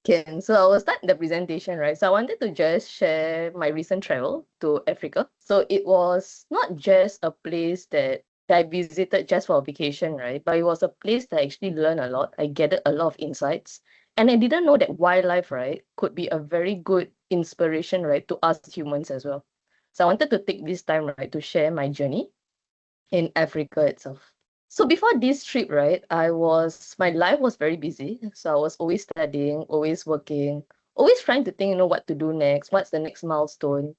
Can. So I will start the presentation, right? So I wanted to just share my recent travel to Africa. So it was not just a place that I visited just for a vacation, right? But it was a place that I actually learned a lot. I gathered a lot of insights. And I didn't know that wildlife, right, could be a very good inspiration, right, to us humans as well. So I wanted to take this time, right, to share my journey in Africa itself. So before this trip, right, my life was very busy. So I was always studying, always working, always trying to think, what to do next, what's the next milestone.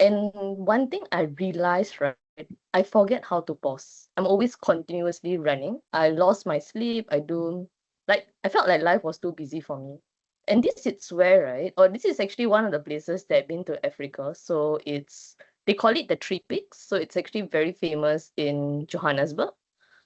And one thing I realized, right, I forget how to pause. I'm always continuously running. I lost my sleep. I felt like life was too busy for me. And this is where, right, or this is actually one of the places that I've been to Africa. So they call it the Three Peaks. So it's actually very famous in Johannesburg.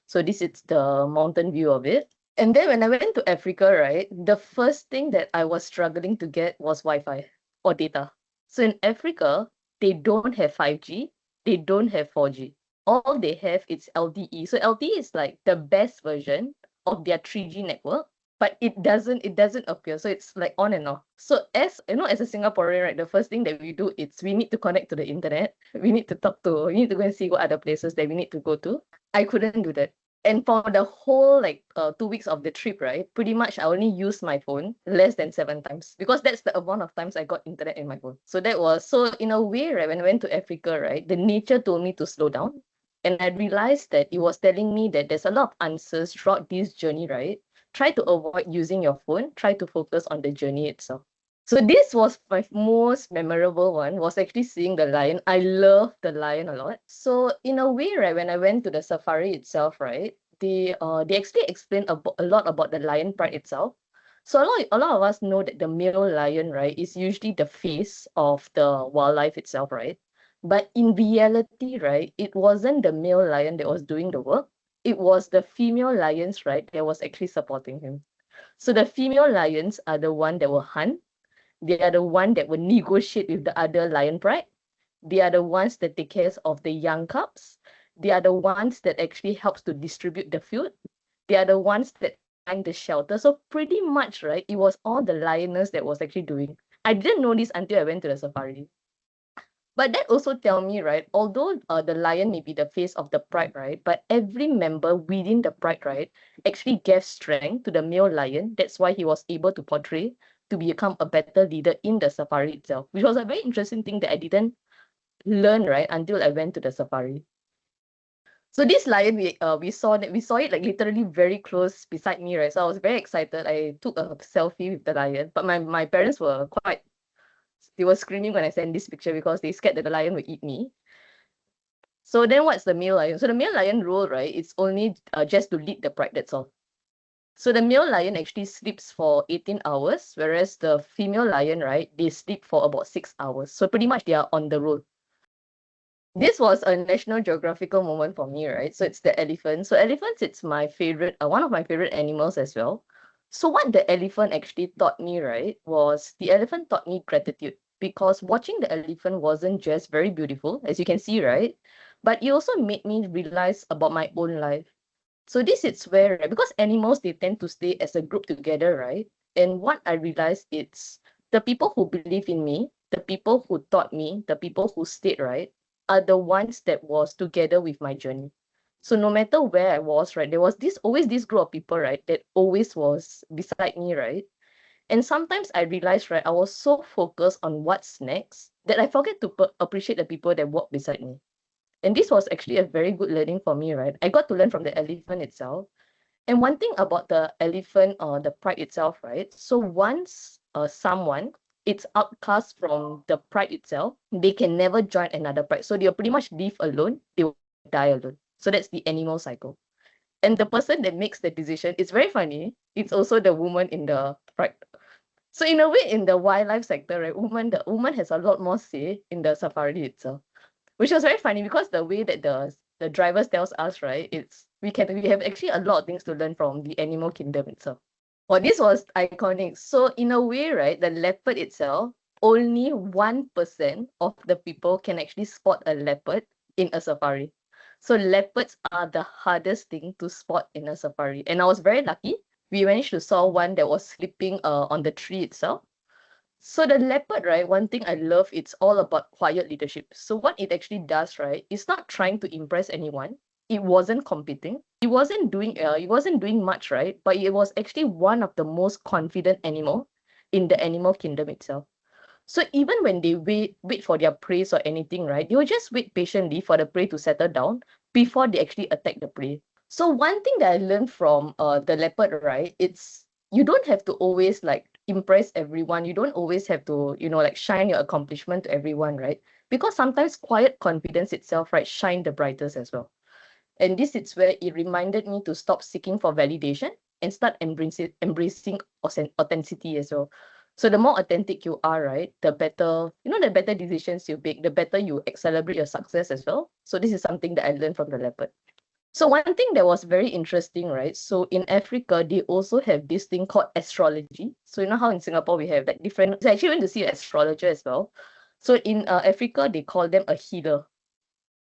So this is the mountain view of it. And then when I went to Africa, right, the first thing that I was struggling to get was Wi-Fi or data. So in Africa, they don't have 5G, they don't have 4G. All they have is LTE. So LTE is like the best version of their 3G network, but it doesn't appear. So it's like on and off. So as you know, as a Singaporean, right, the first thing that we do is we need to connect to the internet. We need to go and see what other places that we need to go to. I couldn't do that. And for the whole 2 weeks of the trip, right, pretty much I only used my phone less than 7 times because that's the amount of times I got internet in my phone. So in a way, right, when I went to Africa, right, the nature told me to slow down. And I realized that it was telling me that there's a lot of answers throughout this journey, right? Try to avoid using your phone, try to focus on the journey itself. So this was my most memorable one, was actually seeing the lion. I love the lion a lot. So in a way, right, when I went to the safari itself, right, they actually explained a lot about the lion pride itself. So a lot of us know that the male lion, right, is usually the face of the wildlife itself, right? But in reality, right, it wasn't the male lion that was doing the work. It was the female lions, right, that was actually supporting him. So the female lions are the one that will hunt. They are the one that will negotiate with the other lion pride. They are the ones that take care of the young cubs. They are the ones that actually helps to distribute the food. They are the ones that find the shelter. So pretty much, right, it was all the lioness that was actually doing. I didn't know this until I went to the safari. But that also tell me, right, although the lion may be the face of the pride, right, but every member within the pride, right, actually gave strength to the male lion. That's why he was able to portray to become a better leader in the safari itself, which was a very interesting thing that I didn't learn, right, until I went to the safari. So this lion, we saw it like literally very close beside me, right? So I was very excited. I took a selfie with the lion, but my parents were quite, they were screaming when I sent this picture because they scared that the lion would eat me. So then what's the male lion? So the male lion role, right, it's only just to lead the pride, that's all. So the male lion actually sleeps for 18 hours, whereas the female lion, right, they sleep for about 6 hours. So pretty much they are on the roll. This was a National Geographical moment for me, right? So it's the elephant. So elephants, it's my favorite, one of my favorite animals as well. So what the elephant actually taught me, right, was the elephant taught me gratitude because watching the elephant wasn't just very beautiful, as you can see, right? But it also made me realize about my own life. So this is where, right, because animals, they tend to stay as a group together, right? And what I realized, it's the people who believe in me, the people who taught me, the people who stayed, right, are the ones that was together with my journey. So no matter where I was, right, there was always this group of people, right, that always was beside me, right? And sometimes I realized, right, I was so focused on what's next that I forget to appreciate the people that walk beside me. And this was actually a very good learning for me, right? I got to learn from the elephant itself. And one thing about the elephant or the pride itself, right? So once someone it's outcast from the pride itself, they can never join another pride. So they'll pretty much live alone, they will die alone. So that's the animal cycle. And the person that makes the decision, it's very funny. It's also the woman in the pride. So in a way, in the wildlife sector, right, the woman has a lot more say in the safari itself, which was very funny because the way that the drivers tells us, right, we have actually a lot of things to learn from the animal kingdom itself. Well, this was iconic. So in a way, right, the leopard itself, only 1% of the people can actually spot a leopard in a safari. So leopards are the hardest thing to spot in a safari. And I was very lucky we managed to saw one that was sleeping on the tree itself. So the leopard, right, one thing I love, it's all about quiet leadership. So what it actually does, right, it's not trying to impress anyone. It wasn't competing. It wasn't doing much, right? But it was actually one of the most confident animal in the animal kingdom itself. So even when they wait for their prey or anything, right, they will just wait patiently for the prey to settle down before they actually attack the prey. So one thing that I learned from the leopard, right, it's you don't have to always like impress everyone. You don't always have to, like shine your accomplishment to everyone, right? Because sometimes quiet confidence itself, right, shine the brightest as well. And this is where it reminded me to stop seeking for validation and start embracing authenticity as well. So the more authentic you are, right, the better decisions you make, the better you celebrate your success as well. So this is something that I learned from the leopard. So one thing that was very interesting, right? So in Africa, they also have this thing called astrology. So you know how in Singapore we have like different. So I actually went to see an astrologer as well. So in Africa, they call them a healer.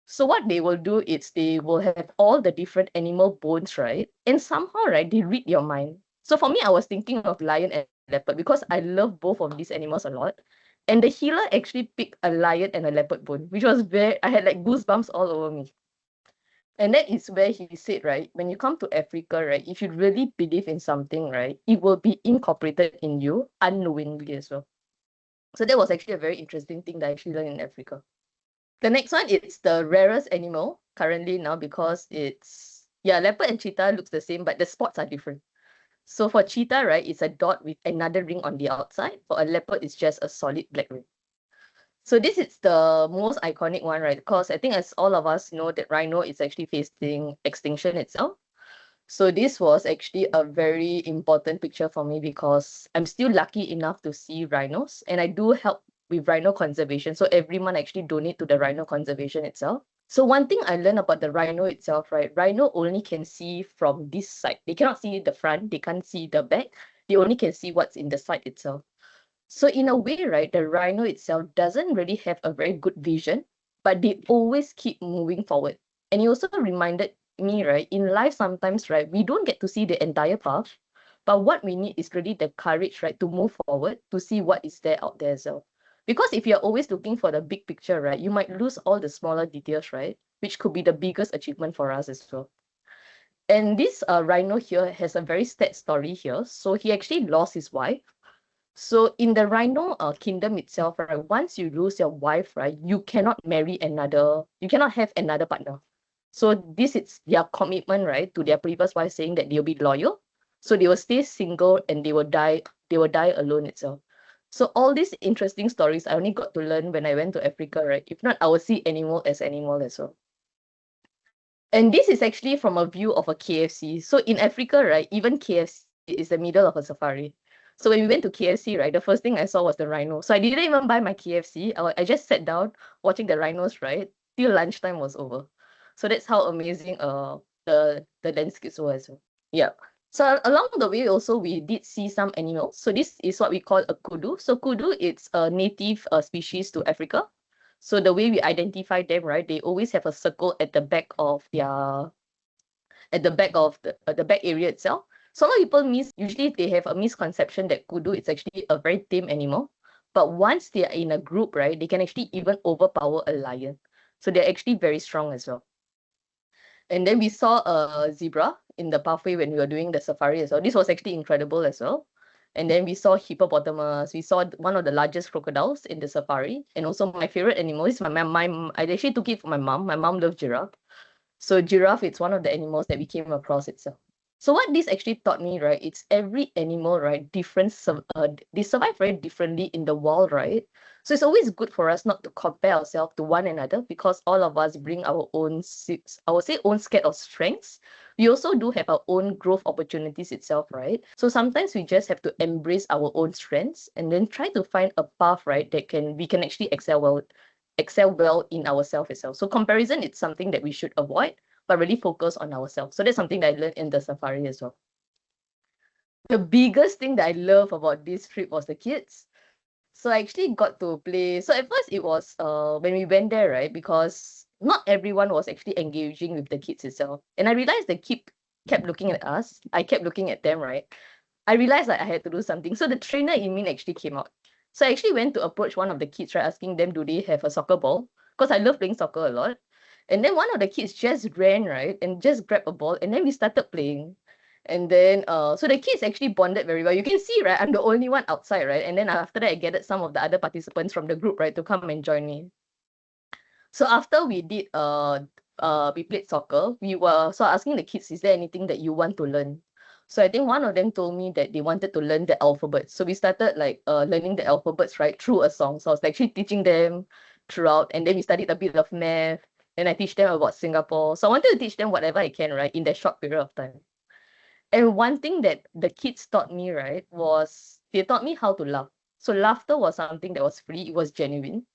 So what they will do is they will have all the different animal bones, right? And somehow, right, they read your mind. So for me, I was thinking of lion and leopard because I love both of these animals a lot. And the healer actually picked a lion and a leopard bone, which was I had like goosebumps all over me. And that is where he said, right, when you come to Africa, right, if you really believe in something, right, it will be incorporated in you unknowingly as well. So that was actually a very interesting thing that I actually learned in Africa. The next one, it's the rarest animal currently now because yeah, leopard and cheetah looks the same, but the spots are different. So for cheetah, right, it's a dot with another ring on the outside. For a leopard, it's just a solid black ring. So this is the most iconic one, right? Because I think as all of us know that rhino is actually facing extinction itself. So this was actually a very important picture for me because I'm still lucky enough to see rhinos and I do help with rhino conservation. So every month I actually donate to the rhino conservation itself. So one thing I learned about the rhino itself, right? Rhino only can see from this side. They cannot see the front, they can't see the back. They only can see what's in the side itself. So in a way, right, the rhino itself doesn't really have a very good vision, but they always keep moving forward. And he also reminded me, right, in life sometimes, right, we don't get to see the entire path, but what we need is really the courage, right, to move forward, to see what is there out there as well. Because if you're always looking for the big picture, right, you might lose all the smaller details, right, which could be the biggest achievement for us as well. And this rhino here has a very sad story here. So he actually lost his wife. So in the rhino kingdom itself, right, once you lose your wife, right, you cannot have another partner. So this is their commitment, right, to their previous wife, saying that they'll be loyal. So they will stay single and they will die alone itself. So all these interesting stories I only got to learn when I went to Africa, right? If not, I will see animal as well. And this is actually from a view of a KFC. So in Africa, right, even KFC is the middle of a safari. So when we went to KFC, right, the first thing I saw was the rhino. So I didn't even buy my KFC. I just sat down watching the rhinos, right, till lunchtime was over. So that's how amazing the landscapes were as well. Yeah. So along the way also we did see some animals. So this is what we call a kudu. So kudu, it's a native species to Africa. So the way we identify them, right, they always have a circle at the back of the back area itself. So a lot of people usually they have a misconception that kudu is actually a very tame animal. But once they are in a group, right, they can actually even overpower a lion. So they're actually very strong as well. And then we saw a zebra in the pathway when we were doing the safari as well. This was actually incredible as well. And then we saw hippopotamus. We saw one of the largest crocodiles in the safari. And also my favorite animal is I actually took it for my mom. My mom loves giraffe. So giraffe, it's one of the animals that we came across itself. So what this actually taught me, right, it's every animal, right, they survive very differently in the wild, right? So it's always good for us not to compare ourselves to one another because all of us bring our own, I would say, own set of strengths. We also do have our own growth opportunities itself, right? So sometimes we just have to embrace our own strengths and then try to find a path, right, that we can actually excel well in ourselves itself. So comparison, it's something that we should avoid, but really focus on ourselves. So that's something that I learned in the safari as well. The biggest thing that I love about this trip was the kids. So I actually got to play. So at first it was when we went there, right? Because not everyone was actually engaging with the kids itself. And I realized kept looking at us. I kept looking at them, right? I realized that I had to do something. So the trainer in me actually came out. So I actually went to approach one of the kids, right, asking them, do they have a soccer ball? Because I love playing soccer a lot. And then one of the kids just ran, right, and just grabbed a ball, and then we started playing. And then, so the kids actually bonded very well. You can see, right, I'm the only one outside, right? And then after that, I gathered some of the other participants from the group, right, to come and join me. So after we played soccer, so asking the kids, is there anything that you want to learn? So I think one of them told me that they wanted to learn the alphabet. So we started like learning the alphabets, right, through a song. So I was actually teaching them throughout, and then we studied a bit of math, and I teach them about Singapore. So I wanted to teach them whatever I can, right, in that short period of time. And one thing that the kids taught me, right, was they taught me how to laugh. So laughter was something that was free, it was genuine.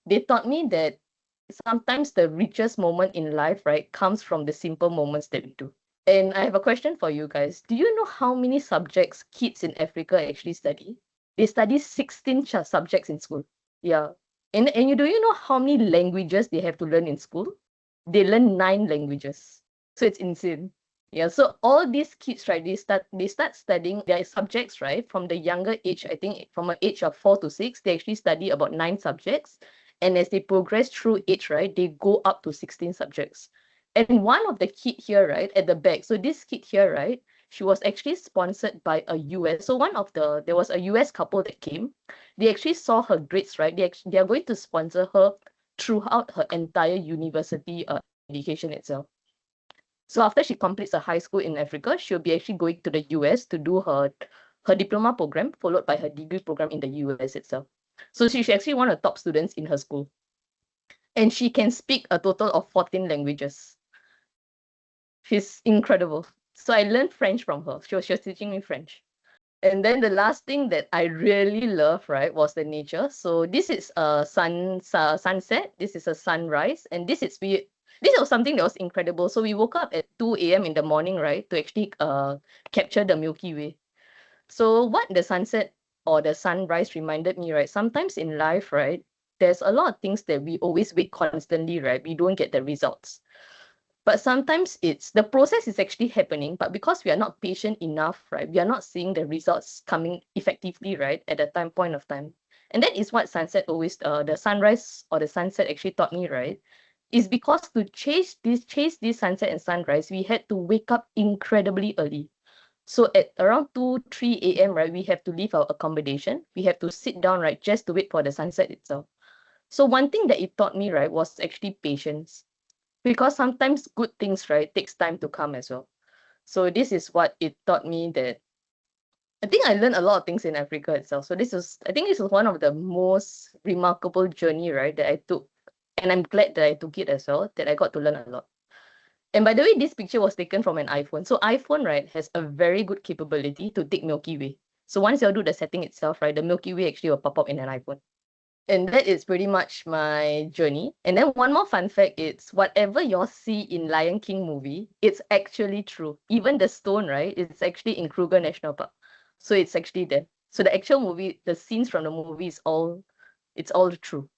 They taught me that sometimes the richest moment in life, right, comes from the simple moments that we do. And I have a question for you guys. Do you know how many subjects kids in Africa actually study? They study 16 subjects in school. Yeah. And you do you know how many languages they have to learn in school? They learn 9 languages. So it's insane. Yeah. So all these kids, right, they start studying their subjects, right, from the younger age. I think from an age of 4 to 6, they actually study about 9 subjects. And as they progress through age, right, they go up to 16 subjects. And one of the kid here, right, at the back. So this kid here, right, she was actually sponsored by a US. So there was a US couple that came. They actually saw her grades, right? They are going to sponsor her throughout her entire university education itself. So after she completes her high school in Africa, she'll be actually going to the US to do her diploma program, followed by her degree program in the US itself. So she's actually one of the top students in her school. And she can speak a total of 14 languages. She's incredible. So I learned French from her. She was teaching me French. And then the last thing that I really love, right, was the nature. So this is a sunset. This is a sunrise, and this was something that was incredible. So we woke up at 2 a.m. in the morning, right, to actually capture the Milky Way. So what the sunset or the sunrise reminded me, right, sometimes in life, right, there's a lot of things that we always wait constantly, right? We don't get the results. But sometimes it's the process is actually happening, but because we are not patient enough, right, we are not seeing the results coming effectively, right, at the point of time. And that is what the sunrise or the sunset actually taught me, right, is because to chase this sunset and sunrise, we had to wake up incredibly early. So at around 2, 3 a.m., right, we have to leave our accommodation. We have to sit down, right, just to wait for the sunset itself. So one thing that it taught me, right, was actually patience, because sometimes good things, right, takes time to come as well. So this is what it taught me, that I think I learned a lot of things in Africa itself. So I think this was one of the most remarkable journey, right, that I took. And I'm glad that I took it as well, that I got to learn a lot. And by the way, this picture was taken from an iPhone. So iPhone, right, has a very good capability to take Milky Way. So once you do the setting itself, right, the Milky Way actually will pop up in an iPhone. And that is pretty much my journey. And then one more fun fact is whatever you see in Lion King movie, it's actually true. Even the stone, right? It's actually in Kruger National Park. So it's actually there. So the actual movie, the scenes from the movie it's all true.